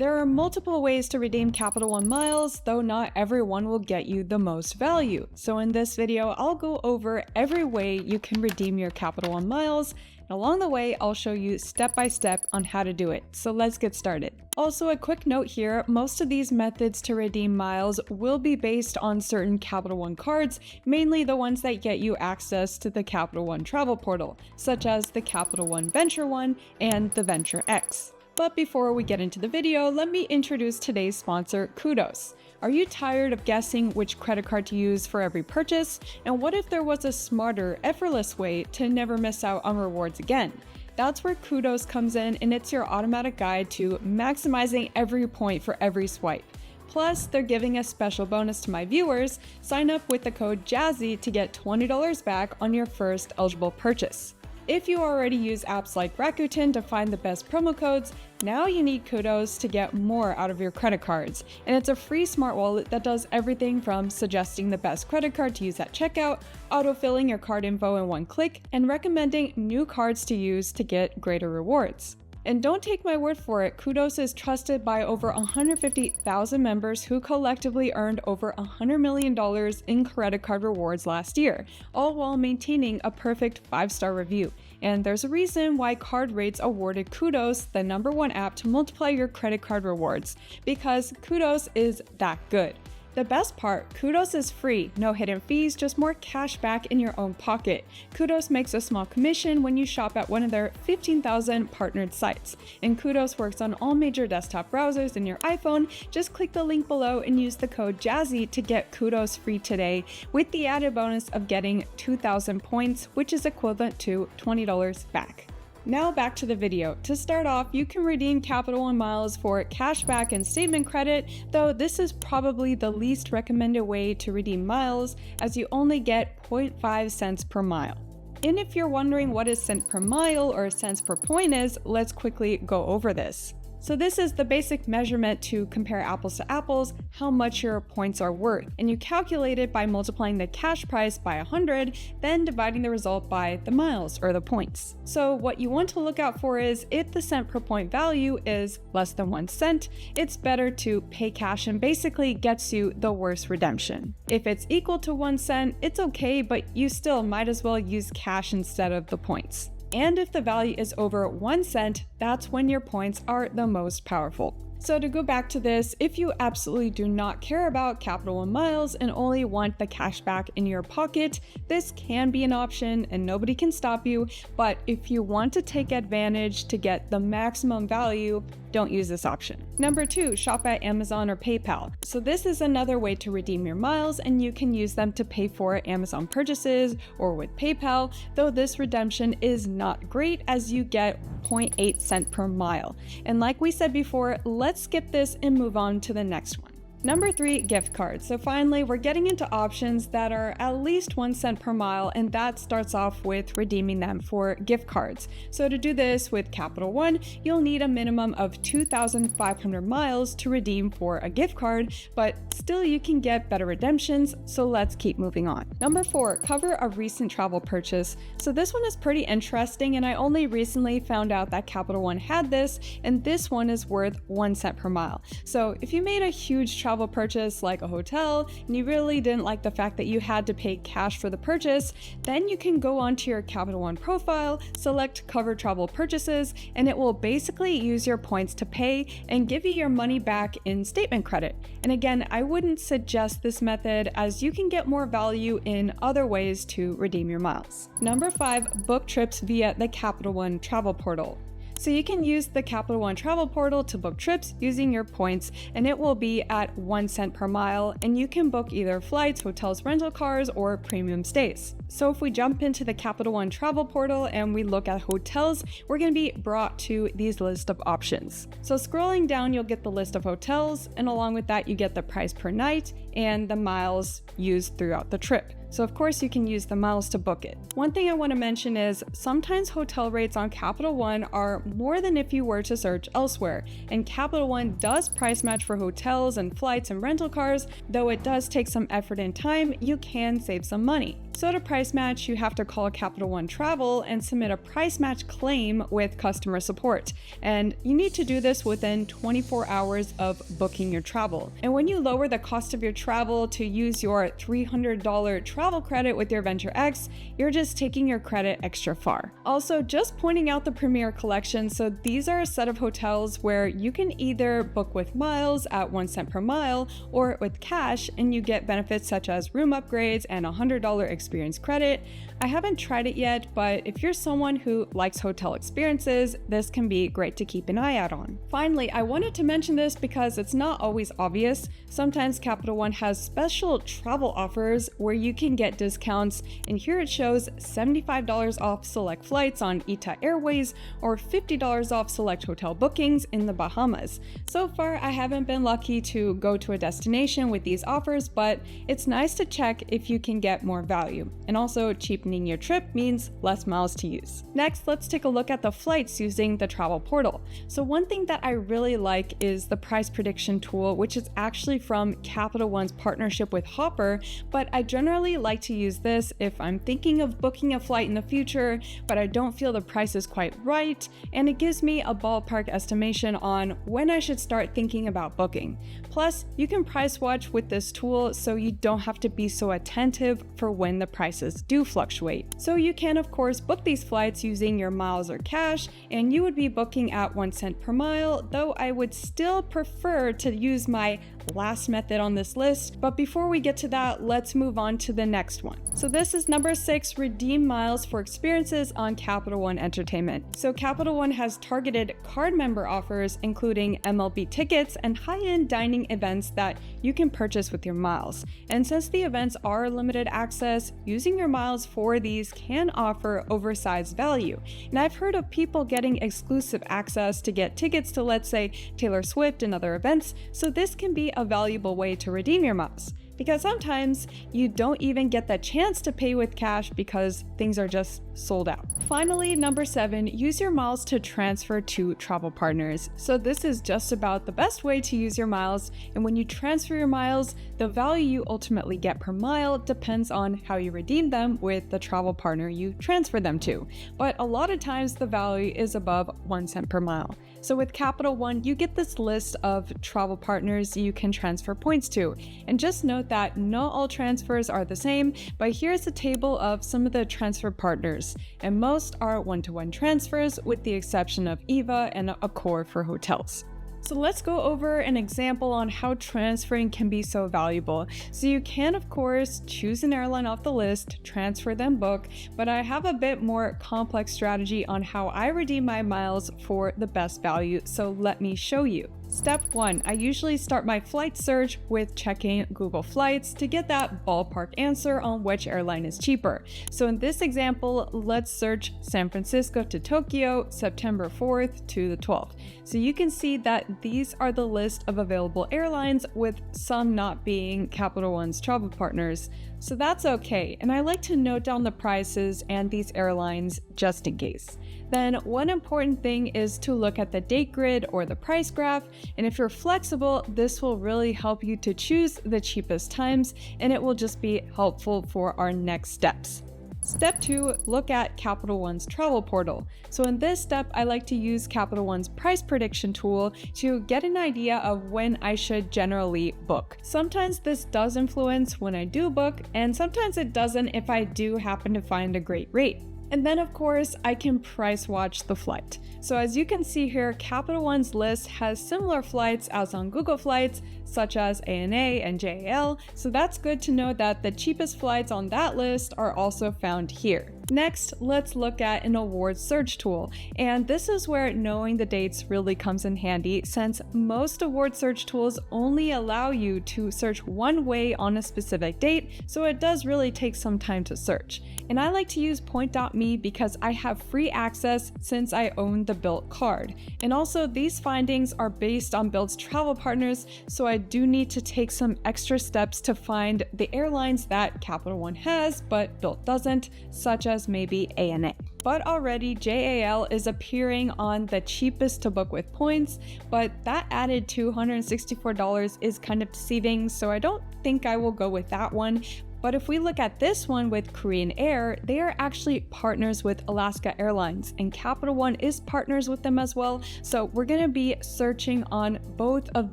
There are multiple ways to redeem Capital One miles, though not everyone will get you the most value. So in this video, I'll go over every way you can redeem your Capital One miles, and along the way, I'll show you step by step on how to do it. So let's get started. Also, a quick note here, most of these methods to redeem miles will be based on certain Capital One cards, mainly the ones that get you access to the Capital One travel portal, such as the Capital One Venture One and the Venture X. But before we get into the video, let me introduce today's sponsor, Kudos. Are you tired of guessing which credit card to use for every purchase? And what if there was a smarter, effortless way to never miss out on rewards again? That's where Kudos comes in, and it's your automatic guide to maximizing every point for every swipe. Plus, they're giving a special bonus to my viewers. Sign up with the code JAZZY to get $20 back on your first eligible purchase. If you already use apps like Rakuten to find the best promo codes, now you need Kudos to get more out of your credit cards. And it's a free smart wallet that does everything from suggesting the best credit card to use at checkout, autofilling your card info in one click, and recommending new cards to use to get greater rewards. And don't take my word for it, Kudos is trusted by over 150,000 members who collectively earned over $100 million in credit card rewards last year, all while maintaining a perfect 5-star review. And there's a reason why Card Rates awarded Kudos the #1 app to multiply your credit card rewards, because Kudos is that good. The best part, Kudos is free, no hidden fees, just more cash back in your own pocket. Kudos makes a small commission when you shop at one of their 15,000 partnered sites. And Kudos works on all major desktop browsers in your iPhone. Just click the link below and use the code JAZZY to get Kudos free today, with the added bonus of getting 2,000 points, which is equivalent to $20 back. Now back to the video. To start off, you can redeem Capital One miles for cashback and statement credit, though this is probably the least recommended way to redeem miles, as you only get 0.5 cents per mile. And if you're wondering what a cent per mile or cents per point is, let's quickly go over this. So this is the basic measurement to compare apples to apples, how much your points are worth. And you calculate it by multiplying the cash price by 100, then dividing the result by the miles or the points. So what you want to look out for is if the cent per point value is less than 1 cent, it's better to pay cash and basically gets you the worst redemption. If it's equal to 1 cent, it's okay, but you still might as well use cash instead of the points. And if the value is over 1 cent, that's when your points are the most powerful. So to go back to this, if you absolutely do not care about Capital One miles and only want the cash back in your pocket, this can be an option and nobody can stop you. But if you want to take advantage to get the maximum value, don't use this option. Number 2, shop at Amazon or PayPal. So this is another way to redeem your miles, and you can use them to pay for Amazon purchases or with PayPal, though this redemption is not great as you get 0.8 cent per mile. And like we said before, let's skip this and move on to the next one. Number 3, gift cards. So finally, we're getting into options that are at least 1 cent per mile, and that starts off with redeeming them for gift cards. So to do this with Capital One, you'll need a minimum of 2,500 miles to redeem for a gift card, but still you can get better redemptions, so let's keep moving on. Number 4, cover a recent travel purchase. So this one is pretty interesting, and I only recently found out that Capital One had this, and this one is worth 1 cent per mile. So if you made a huge travel purchase like a hotel and you really didn't like the fact that you had to pay cash for the purchase, then you can go onto your Capital One profile, select cover travel purchases, and it will basically use your points to pay and give you your money back in statement credit. And again, I wouldn't suggest this method as you can get more value in other ways to redeem your miles. Number 5, book trips via the Capital One travel portal. So you can use the Capital One travel portal to book trips using your points, and it will be at 1 cent per mile, and you can book either flights, hotels, rental cars, or premium stays. So if we jump into the Capital One travel portal and we look at hotels, we're going to be brought to these list of options. So scrolling down, you'll get the list of hotels, and along with that, you get the price per night and the miles used throughout the trip. So of course you can use the miles to book it. One thing I want to mention is sometimes hotel rates on Capital One are more than if you were to search elsewhere, and Capital One does price match for hotels and flights and rental cars. Though it does take some effort and time, you can save some money. So to price match, you have to call Capital One Travel and submit a price match claim with customer support. And you need to do this within 24 hours of booking your travel. And when you lower the cost of your travel to use your $300 travel credit with your Venture X, you're just taking your credit extra far. Also, just pointing out the Premier Collection, so these are a set of hotels where you can either book with miles at 1 cent per mile or with cash, and you get benefits such as room upgrades and $100 experience credit. I haven't tried it yet, but if you're someone who likes hotel experiences, this can be great to keep an eye out on. Finally, I wanted to mention this because it's not always obvious. Sometimes Capital One has special travel offers where you can get discounts, and here it shows $75 off select flights on ITA Airways or $50 off select hotel bookings in the Bahamas. So far, I haven't been lucky to go to a destination with these offers, but it's nice to check if you can get more value. And also, cheapening your trip means less miles to use. Next, let's take a look at the flights using the travel portal. So one thing that I really like is the price prediction tool, which is actually from Capital One's partnership with Hopper, but I generally like to use this if I'm thinking of booking a flight in the future, but I don't feel the price is quite right, and it gives me a ballpark estimation on when I should start thinking about booking. Plus, you can price watch with this tool so you don't have to be so attentive for when the prices do fluctuate. So you can of course book these flights using your miles or cash, and you would be booking at 1 cent per mile, though I would still prefer to use my last method on this list. But before we get to that, let's move on to the next one. So this is number 6, redeem miles for experiences on Capital One Entertainment. So Capital One has targeted card member offers, including MLB tickets and high-end dining events that you can purchase with your miles. And since the events are limited access, using your miles for these can offer oversized value. And I've heard of people getting exclusive access to get tickets to, let's say, Taylor Swift and other events, so this can be a valuable way to redeem your miles. Because sometimes you don't even get the chance to pay with cash because things are just sold out. Finally, number 7, use your miles to transfer to travel partners. So this is just about the best way to use your miles, and when you transfer your miles, the value you ultimately get per mile depends on how you redeem them with the travel partner you transfer them to. But a lot of times the value is above 1 cent per mile. So with Capital One, you get this list of travel partners you can transfer points to. And just note that not all transfers are the same, but here's a table of some of the transfer partners. And most are one-to-one transfers with the exception of EVA and Accor for hotels. So let's go over an example on how transferring can be so valuable. So you can, of course, choose an airline off the list, transfer then book, but I have a bit more complex strategy on how I redeem my miles for the best value, so let me show you. Step 1, I usually start my flight search with checking Google Flights to get that ballpark answer on which airline is cheaper. So in this example, let's search San Francisco to Tokyo, September 4th to the 12th. So you can see that these are the list of available airlines, with some not being Capital One's travel partners. So that's okay, and I like to note down the prices and these airlines just in case. Then one important thing is to look at the date grid or the price graph, and if you're flexible, this will really help you to choose the cheapest times, and it will just be helpful for our next steps. Step 2, look at Capital One's travel portal. So in this step, I like to use Capital One's price prediction tool to get an idea of when I should generally book. Sometimes this does influence when I do book, and sometimes it doesn't if I do happen to find a great rate. And then of course, I can price watch the flight. So as you can see here, Capital One's list has similar flights as on Google Flights, such as ANA and JAL, so that's good to know that the cheapest flights on that list are also found here. Next, let's look at an award search tool, and this is where knowing the dates really comes in handy, since most award search tools only allow you to search one way on a specific date, so it does really take some time to search. And I like to use point.me because I have free access since I own the Bilt card. And also, these findings are based on Bilt's travel partners, so I do need to take some extra steps to find the airlines that Capital One has but Bilt doesn't, such as maybe ANA. But already JAL is appearing on the cheapest to book with points, but that added $264 is kind of deceiving, so I don't think I will go with that one. But if we look at this one with Korean Air, they are actually partners with Alaska Airlines, and Capital One is partners with them as well. So we're going to be searching on both of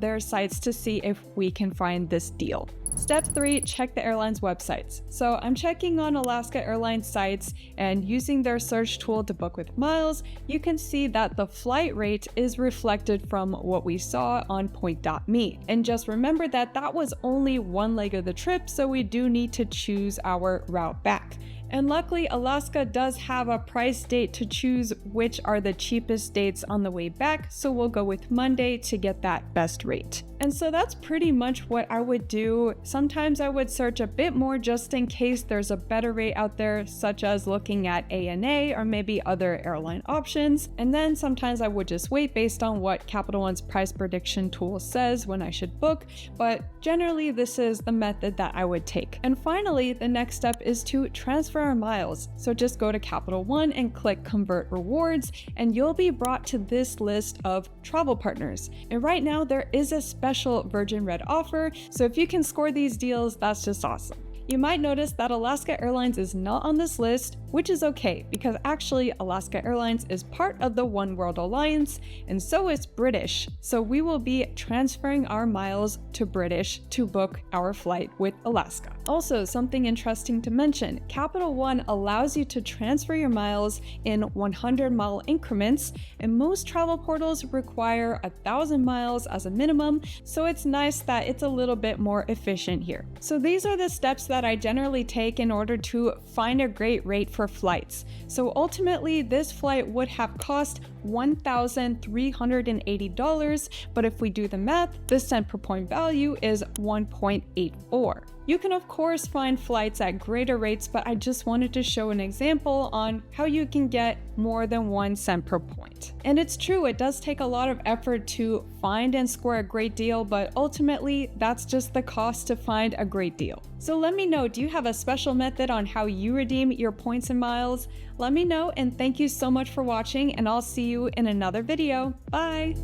their sites to see if we can find this deal. Step 3, check the airline's websites. So I'm checking on Alaska Airlines sites, and using their search tool to book with miles, you can see that the flight rate is reflected from what we saw on point.me. And just remember that that was only one leg of the trip, so we do need to choose our route back. And luckily, Alaska does have a price date to choose which are the cheapest dates on the way back, so we'll go with Monday to get that best rate. And so that's pretty much what I would do. Sometimes I would search a bit more just in case there's a better rate out there, such as looking at ANA or maybe other airline options. And then sometimes I would just wait based on what Capital One's price prediction tool says when I should book, but generally this is the method that I would take. And finally, the next step is to transfer our miles. So just go to Capital One and click Convert Rewards, and you'll be brought to this list of travel partners. And right now there is a special Virgin Red offer, so if you can score these deals, that's just awesome. You might notice that Alaska Airlines is not on this list, which is okay because actually Alaska Airlines is part of the One World Alliance, and so is British. So we will be transferring our miles to British to book our flight with Alaska. Also, something interesting to mention, Capital One allows you to transfer your miles in 100-mile increments, and most travel portals require 1,000 miles as a minimum, so it's nice that it's a little bit more efficient here. So these are the steps that I generally take in order to find a great rate for flights. So ultimately, this flight would have cost $1,380, but if we do the math, the cent per point value is 1.84. You can of course find flights at greater rates, but I just wanted to show an example on how you can get more than 1 cent per point. And it's true, it does take a lot of effort to find and score a great deal, but ultimately that's just the cost to find a great deal. So let me know, do you have a special method on how you redeem your points and miles? Let me know, and thank you so much for watching, and I'll see you in another video. Bye!